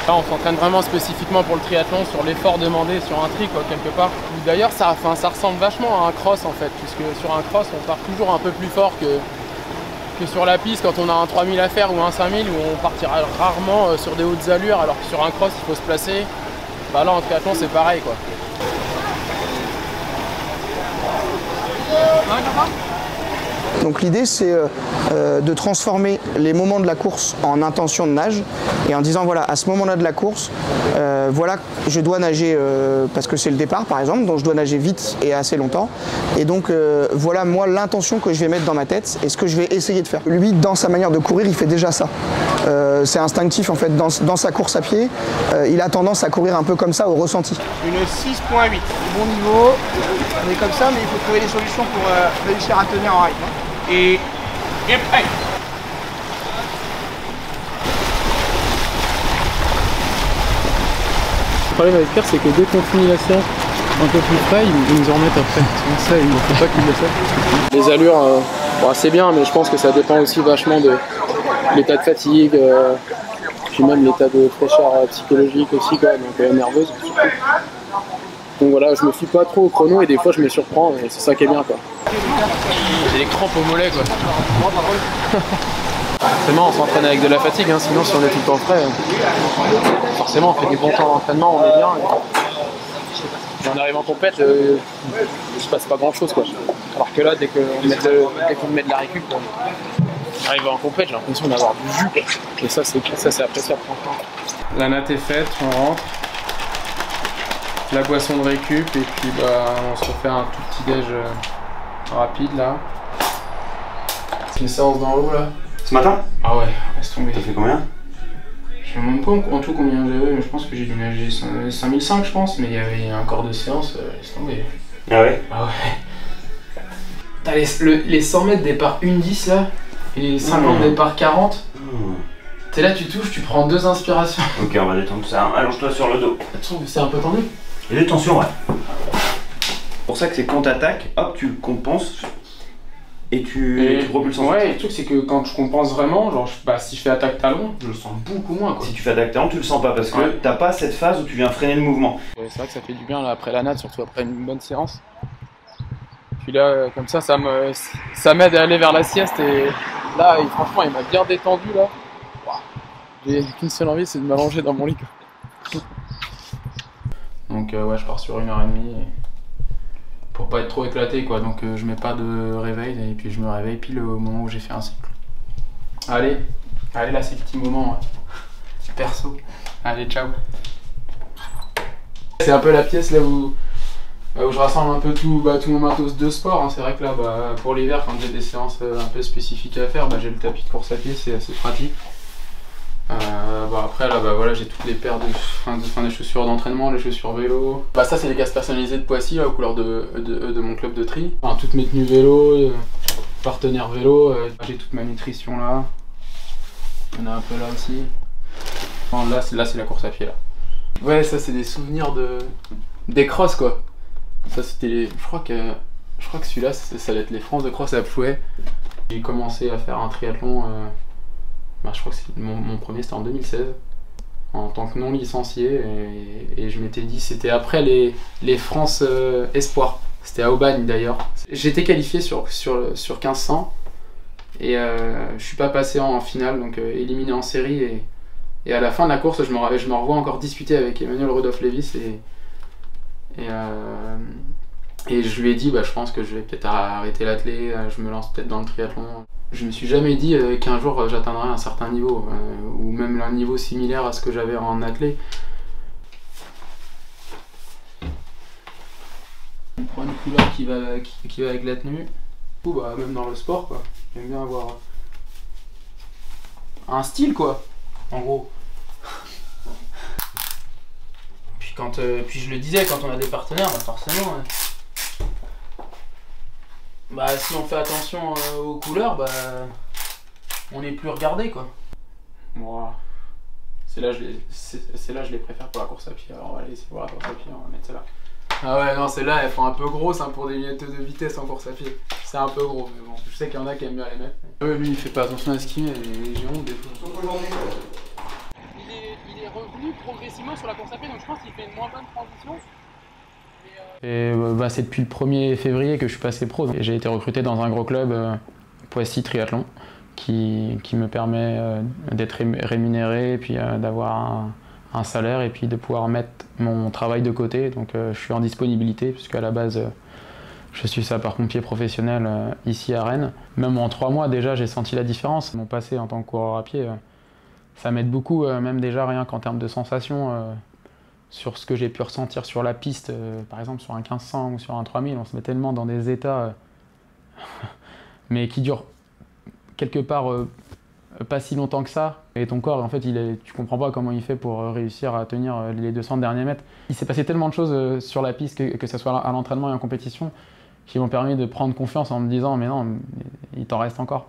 Là, on s'entraîne vraiment spécifiquement pour le triathlon sur l'effort demandé sur un tri, quoi, quelque part. D'ailleurs, ça ressemble vachement à un cross en fait, puisque sur un cross, on part toujours un peu plus fort que sur la piste quand on a un 3000 à faire ou un 5000 où on partira rarement sur des hautes allures, alors que sur un cross, il faut se placer. Bah là, en triathlon, c'est pareil, quoi. Donc l'idée c'est de transformer les moments de la course en intention de nage et en disant voilà, à ce moment-là de la course, voilà, je dois nager parce que c'est le départ par exemple, donc je dois nager vite et assez longtemps. Et donc voilà moi l'intention que je vais mettre dans ma tête et ce que je vais essayer de faire. Lui dans sa manière de courir il fait déjà ça. C'est instinctif en fait, dans sa course à pied, il a tendance à courir un peu comme ça au ressenti. Une 6.8, bon niveau, on est comme ça mais il faut trouver des solutions pour réussir à tenir en rythme. Et prêt. Le problème avec Pierre, c'est que dès qu'on finit la séance un peu plus frais, ils nous en remettent après. C'est ça, il ne faut pas qu'ils le fassent. Les allures, bon, c'est bien, mais je pense que ça dépend aussi vachement de l'état de fatigue, puis même l'état de fraîcheur psychologique aussi, quoi, donc nerveuse surtout. Donc voilà, je me fie pas trop au chrono et des fois je me surprends et c'est ça qui est bien, quoi. J'ai des crampes au mollet, quoi. Forcément on s'entraîne avec de la fatigue, hein, sinon si on est tout le temps frais, forcément on fait des bons temps d'entraînement, on est bien. Et on arrive en compète, il se passe pas grand chose, quoi. Alors que là, dès qu'on met de la récup, on arrive en compète, j'ai l'impression d'avoir du jus, quoi. Et ça c'est appréciable, franchement. La natte est faite, on rentre. La boisson de récup et puis bah, on se refait un tout petit déj rapide là. C'est une séance dans l'eau là. Ce matin? Ah ouais, laisse tomber. T'as fait combien? Je ne sais même pas en tout combien j'avais, mais je pense que j'ai dû nager 5005 je pense, mais il y avait un corps de séance, laisse tomber. Ah ouais? Ah ouais. T'as les 100 mètres départ 1,10 là, et les 50 départ 40. T'es là, tu touches, tu prends 2 inspirations. Ok, on va détendre ça. Allonge-toi sur le dos. C'est un peu tendu. Et des tensions, ouais. C'est pour ça que c'est quand t'attaques, hop, tu le compenses et tu propulses en ouais, le truc c'est que quand je compense vraiment, genre si je fais attaque talon, je le sens beaucoup moins, quoi. Si tu fais attaque talon, tu le sens pas parce que t'as pas cette phase où tu viens freiner le mouvement. C'est vrai que ça fait du bien là, après la natte, surtout après une bonne séance. Puis là, comme ça m'aide à aller vers la sieste et là, franchement, il m'a bien détendu là. J'ai qu'une seule envie, c'est de m'allonger dans mon lit. Donc ouais, je pars sur 1h30 pour pas être trop éclaté, quoi. Donc je mets pas de réveil et puis je me réveille pile au moment où j'ai fait un cycle. Allez là, c'est le petit moment perso. Allez, ciao. C'est un peu la pièce là où je rassemble un peu tout mon matos de sport, hein. C'est vrai que là, pour l'hiver, quand j'ai des séances un peu spécifiques à faire, j'ai le tapis de course à pied, c'est assez pratique. Après là voilà, j'ai toutes les paires des chaussures d'entraînement, les chaussures vélo. Ça c'est les casques personnalisés de Poissy là, aux couleurs de mon club de tri. Enfin, toutes mes tenues vélo, partenaire vélo, j'ai toute ma nutrition là. Il y en a un peu là aussi. Enfin, là c'est la course à pied là. Ouais, ça c'est des souvenirs des crosses, quoi. Ça c'était je crois que celui-là ça allait être les France de cross à Plouay. J'ai commencé à faire un triathlon. Je crois que mon premier c'était en 2016 en tant que non licencié et je m'étais dit c'était après les France Espoir, c'était à Aubagne d'ailleurs. J'étais qualifié sur 1500 et je suis pas passé en finale, donc éliminé en série et à la fin de la course je me revois encore discuter avec Emmanuel Rudolph-Lévis et je lui ai dit je pense que je vais peut-être arrêter l'athlé, je me lance peut-être dans le triathlon. Je me suis jamais dit qu'un jour j'atteindrais un certain niveau, ou même un niveau similaire à ce que j'avais en athlé. On prend une couleur qui va avec la tenue, ou même dans le sport, quoi. J'aime bien avoir un style, quoi, en gros. Puis je le disais, quand on a des partenaires, forcément. Si on fait attention aux couleurs, on n'est plus regardé, quoi. Voilà. C'est là je les préfère pour la course à pied. Alors on va aller essayer voir la course à pied, on va mettre celle-là. Ah ouais, non, celles-là elles font un peu grosses pour des lunettes de vitesse en course à pied. C'est un peu gros, mais bon, je sais qu'il y en a qui aiment bien les mettre. Mais... lui il fait pas attention à ce qu'il met, et j'ai honte des fois. Il est revenu venu progressivement sur la course à pied, donc je pense qu'il fait une moins bonne transition. Et c'est depuis le 1er février que je suis passé pro. J'ai été recruté dans un gros club, Poissy Triathlon, qui me permet d'être rémunéré et puis d'avoir un salaire et puis de pouvoir mettre mon travail de côté. Donc je suis en disponibilité puisque à la base je suis sapeur-pompier professionnel ici à Rennes. Même en 3 mois déjà j'ai senti la différence. Mon passé en tant que coureur à pied, ça m'aide beaucoup, même déjà rien qu'en termes de sensations. Sur ce que j'ai pu ressentir sur la piste, par exemple sur un 1500 ou sur un 3000, on se met tellement dans des états mais qui durent quelque part pas si longtemps que ça. Et ton corps, en fait, tu comprends pas comment il fait pour réussir à tenir les 200 derniers mètres. Il s'est passé tellement de choses sur la piste, que ce soit à l'entraînement et en compétition, qui m'ont permis de prendre confiance en me disant mais non, il t'en reste encore.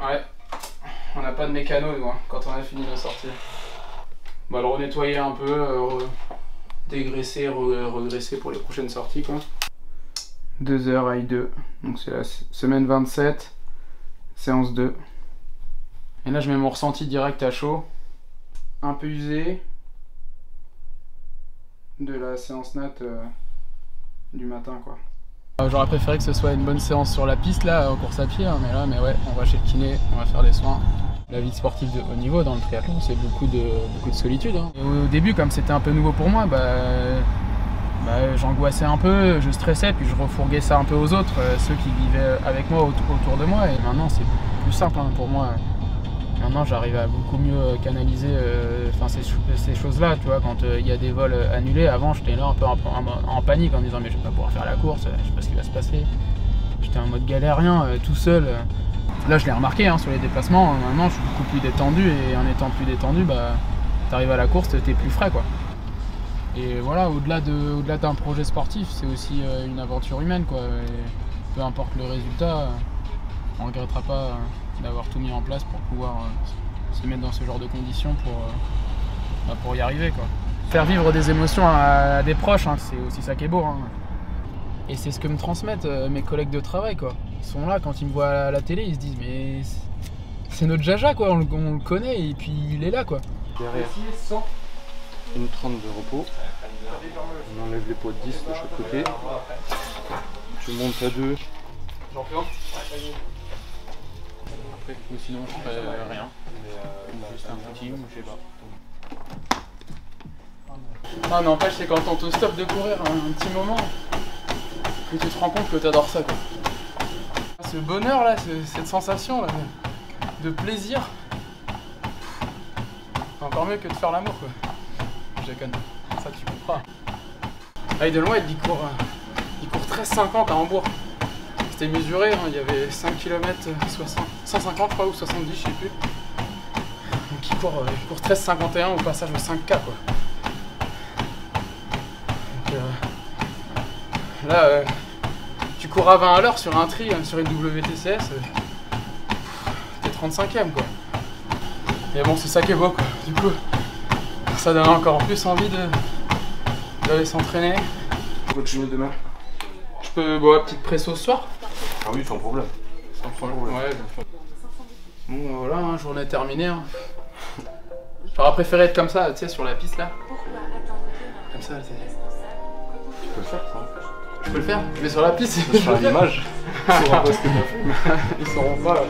Ouais, on n'a pas de mécano nous, hein, quand on a fini la sortie. On va le renettoyer un peu, dégraisser, regresser pour les prochaines sorties quoi. 2 heures I2, donc c'est la semaine 27, séance 2. Et là je mets mon ressenti direct à chaud, un peu usé de la séance nat du matin quoi. J'aurais préféré que ce soit une bonne séance sur la piste là, en course à pied, hein, mais ouais, on va chez le kiné, on va faire des soins. La vie sportive de haut niveau dans le triathlon, c'est beaucoup de solitude. Hein. Au début, comme c'était un peu nouveau pour moi, j'angoissais un peu, je stressais, puis je refourguais ça un peu aux autres, ceux qui vivaient avec moi autour de moi. Et maintenant, c'est plus simple hein, pour moi. Maintenant, j'arrive à beaucoup mieux canaliser ces choses-là. Tu vois, quand il y a des vols annulés, avant, j'étais là un peu en panique en me disant mais je vais pas pouvoir faire la course, je sais pas ce qui va se passer. J'étais en mode galérien, tout seul. Là, je l'ai remarqué hein, sur les déplacements. Maintenant, je suis beaucoup plus détendu et en étant plus détendu, t'arrives à la course, t'es plus frais, quoi. Et voilà, au-delà d'un projet sportif, c'est aussi une aventure humaine, quoi. Et peu importe le résultat, on ne regrettera pas d'avoir tout mis en place pour pouvoir se mettre dans ce genre de conditions pour y arriver, quoi. Faire vivre des émotions à des proches, hein, c'est aussi ça qui est beau. Hein. Et c'est ce que me transmettent mes collègues de travail, quoi. Ils sont là, quand ils me voient à la télé, ils se disent mais c'est notre Jaja, quoi, on le connaît et puis il est là, quoi. Derrière, une 30 de repos. On enlève les poids de 10 de chaque côté. Tu montes à 2. J'en fais un. Après, ou sinon je ferais rien. Juste un footing ou je sais pas. Ah n'empêche, c'est quand on te stoppe de courir un petit moment que tu te rends compte que t'adores ça, quoi. Ce bonheur là, cette sensation là, de plaisir, c'est encore mieux que de faire l'amour, quoi. Je déconne, ça tu comprends. Heidelwald, il court 13,50 à Hambourg. C'était mesuré, hein, il y avait 5 km 150 je crois ou 70, je sais plus. Donc il court 13,51 au passage au 5K, quoi. Donc là, tu cours à 20 à l'heure sur un tri, sur une WTCS, t'es 35ème, quoi. Et bon, c'est ça qui est beau, quoi. Du coup, ça donne encore plus envie d'aller s'entraîner. Continuer demain. Je peux boire une petite presso ce soir? Ah oui, sans problème. Sans problème. Ouais, bon, voilà, hein, journée terminée. Hein. J'aurais préféré être comme ça, tu sais, sur la piste là. Comme ça, tu peux le faire, ça. Je peux le faire? Je vais sur la piste. Ça sera l'image. Ils sauront pas ce que t'as fait. Ils sauront pas là.